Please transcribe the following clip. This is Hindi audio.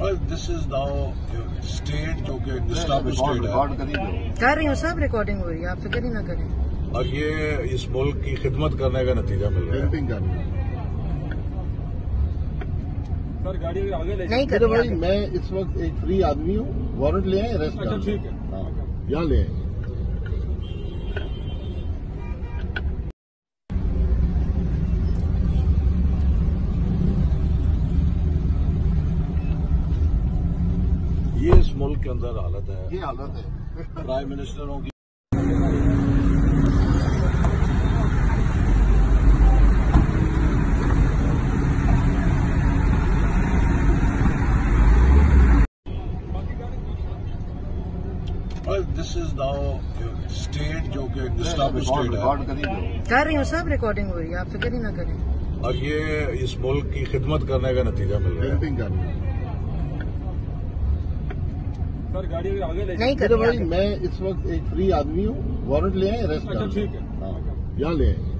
दिस इज नाउ स्टेट जो कि डिस्टर्ब स्टेट है। कर रही हूँ सब, रिकॉर्डिंग हो रही है, आप फिक्र ही ना करें। और ये इस मुल्क की खिदमत करने का नतीजा मिल रहा है। सर गाड़ी आगे ले नहीं कर भाई, मैं इस वक्त एक फ्री आदमी हूँ, वारंट ले आए, अरेस्ट कर। ठीक है, यहाँ ले आए। ये इस मुल्क के अंदर हालत है, ये हालत है प्राइम मिनिस्टरों की। दिस इज नाउ स्टेट जो कि डिस्टर्ब स्टेट है। कर रही हूँ सब, रिकॉर्डिंग हो रही है, आप फिक्र ही ना करें। और ये इस मुल्क की खिदमत करने का नतीजा मिल रहा है। सर गाड़ी आगे ले नहीं कर भाई, मैं इस वक्त एक फ्री आदमी हूँ, वारंट ले आए, अरेस्ट कर। ठीक है, यहाँ ले आए।